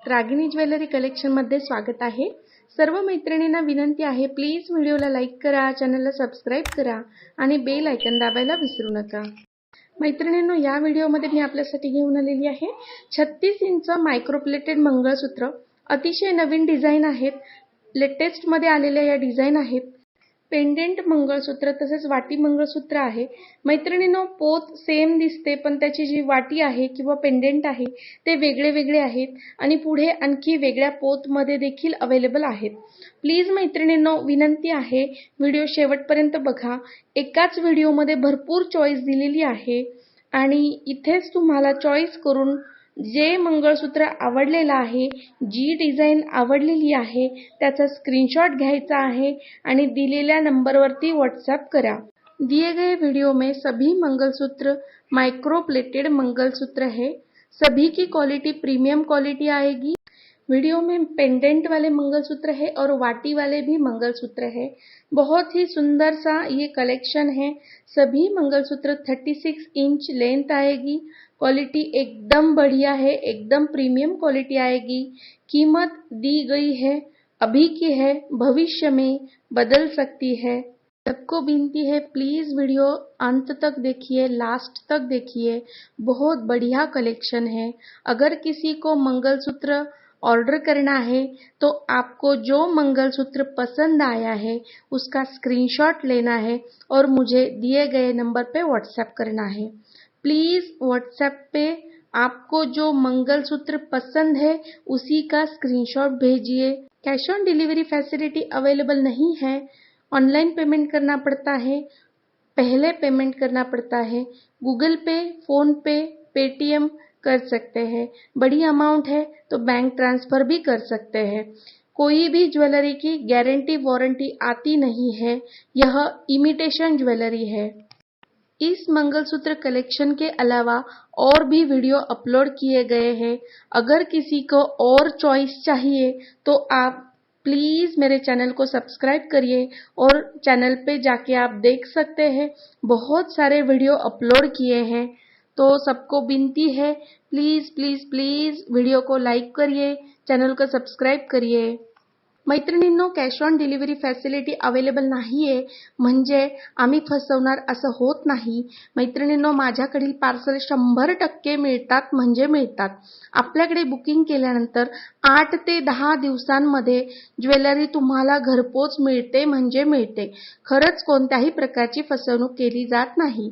Ragini jewellery कलेक्शनमध्ये स्वागत आहे। सर्व मैत्रिणींना विनंती आहे, प्लीज व्हिडिओला लाईक करा, चॅनलला सबस्क्राइब करा आणि बेल आयकॉन दाबायला विसरू नका। मैत्रिणींनो, या व्हिडिओमध्ये मी आपल्यासाठी घेऊन आलेली आहे 36 इंच मायक्रोप्लेटेड मंगळसूत्र। अतिशय नवीन डिझाइन आहेत, लेटेस्ट मध्ये आलेल्या या डिझाइन आहेत। पेंडेंट मंगळसूत्र तसेच वाटी मंगळसूत्र आहे। मैत्रिणींनो, पोत सेम दिसते पण त्याची जी वाटी आहे किंवा पेंडेंट आहे ते वेगळे वेगळे आहेत आणि पुढे आणखी वेगळ्या पोत मध्ये देखील अवेलेबल आहेत। प्लीज मैत्रिणींनो, विनंती आहे व्हिडिओ शेवटपर्यंत बघा। एकाच व्हिडिओमध्ये भरपूर चॉईस दिलेली आहे आणि इथेच तुम्हाला चॉईस करून जे मंगळसूत्र आवडलेलं आहे, जी डिझाइन आवडलेली आहे त्याचा स्क्रीनशॉट घ्यायचा आहे आणि दिलेल्या नंबरवरती व्हाट्सएप करा। दिए गए वीडियो में सभी मंगलसूत्र माइक्रो प्लेटेड मंगलसूत्र है। सभी की क्वालिटी प्रीमियम क्वालिटी आएगी। वीडियो में पेंडेंट वाले मंगलसूत्र है और वाटी वाले भी मंगलसूत्र है। बहुत ही सुंदर सा ये कलेक्शन है। सभी मंगलसूत्र 36 इंच लेंथ आएगी। क्वालिटी एकदम बढ़िया है, एकदम प्रीमियम क्वालिटी आएगी। कीमत दी गई है, अभी की है, भविष्य में बदल सकती है। सबको विनती है, प्लीज वीडियो अंत तक देखिए, लास्ट तक देखिए। बहुत बढ़िया कलेक्शन है। अगर किसी को मंगलसूत्र ऑर्डर करना है तो आपको जो मंगलसूत्र पसंद आया है उसका स्क्रीनशॉट लेना है और मुझे दिए गए नंबर पे व्हाट्सएप करना है। प्लीज व्हाट्सएप पे आपको जो मंगलसूत्र पसंद है उसी का स्क्रीनशॉट भेजिए। Cash on delivery facility available नहीं है। ऑनलाइन पेमेंट करना पड़ता है, पहले पेमेंट करना पड़ता है। गूगल पे, फोन पे, पेटीएम कर सकते हैं। बड़ी अमाउंट है तो बैंक ट्रांसफर भी कर सकते हैं। कोई भी ज्वेलरी की गारंटी वारंटी आती नहीं है, यह इमिटेशन ज्वेलरी है। इस मंगलसूत्र कलेक्शन के अलावा और भी वीडियो अपलोड किए गए हैं। अगर किसी को और चॉइस चाहिए तो आप प्लीज मेरे चैनल को सब्सक्राइब करिए और चैनल पे जाके आप देख सकते हैं, बहुत सारे वीडियो अपलोड किए हैं। तो सबको विनती है, प्लीज प्लीज प्लीज वीडियो को लाइक करिए, चैनल को सब्सक्राइब करिए। मैत्रिणींनो, cash on delivery facility available नाहीये म्हणजे आम्ही फसवणार असं होत नाही। मैत्रिणींनो, माझ्याकडील पार्सल 100% मिळतात म्हणजे मिळतात। आपल्याकडे बुकिंग केल्यानंतर 8 ते 10 दिवसांमध्ये ज्वेलरी तुम्हाला घरपोच मिळते म्हणजे मिळते। खरंच कोणत्याही प्रकारची फसवणूक केली जात नाही।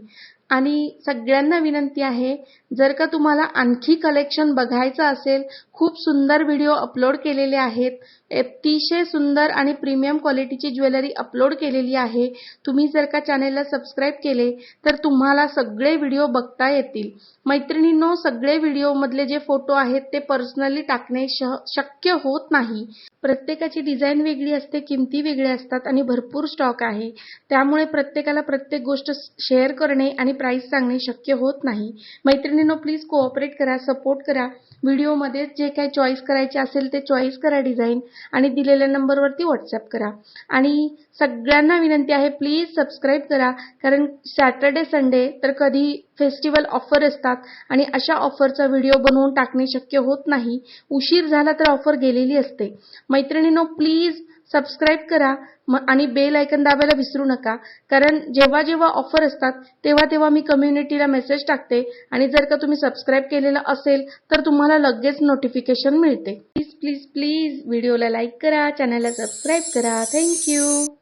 आणि सगळ्यांना विनंती आहे, जर का तुम्हाला आणखी कलेक्शन बघायचं असेल, खूप सुंदर व्हिडिओ अपलोड केलेले आहेत, अतिशय सुंदर आणि प्रीमियम क्वालिटीची ज्वेलरी अपलोड केलेली आहे। तुम्ही जर का चॅनलला सबस्क्राइब केले तर तुम्हाला सगळे व्हिडिओ बघता येतील। मैत्रिणींनो, सगळे व्हिडिओ मधले जे फोटो आहेत ते पर्सनली टाकणे शक्य होत नाही। प्रत्येकाची डिझाइन वेगळी असते, किमती वेगळ्या असतात आणि भरपूर स्टॉक आहे। त्यामुळे प्रत्येकाला प्रत्येक गोष्ट शेअर करणे आणि प्राइस सांगणे शक्य होत नाही। मैत्रिणींनो, प्लीज कोऑपरेट करा, सपोर्ट करा। व्हिडिओमध्ये जे काही चॉईस करायचे असेल ते चॉईस करा डिझाइन आणि दिलेल्या नंबरवरती व्हाट्सएप करा। आणि सगळ्यांना विनंती आहे, प्लीज सबस्क्राइब करा, कारण सॅटर्डे संडे तर कधी फेस्टिवल ऑफर असतात आणि अशा ऑफरचा व्हिडिओ बनवून टाकणे शक्य होत नाही। उशीर झाला तर ऑफर गेलेली असते। मैत्रिणींनो, प्लीज सबस्क्राइब करा आणि बेल आयकॉन दाबायला विसरू नका, कारण जेव्हा जेव्हा ऑफर असतात तेव्हा तेव्हा मी कम्युनिटीला मेसेज टाकते आणि जर का तुम्ही सबस्क्राइब केलेलं असेल तर तुम्हाला लगेच नोटिफिकेशन मिळते। प्लीज प्लीज प्लीज व्हिडिओला लाईक करा, चॅनलला सबस्क्राइब करा। Thank you.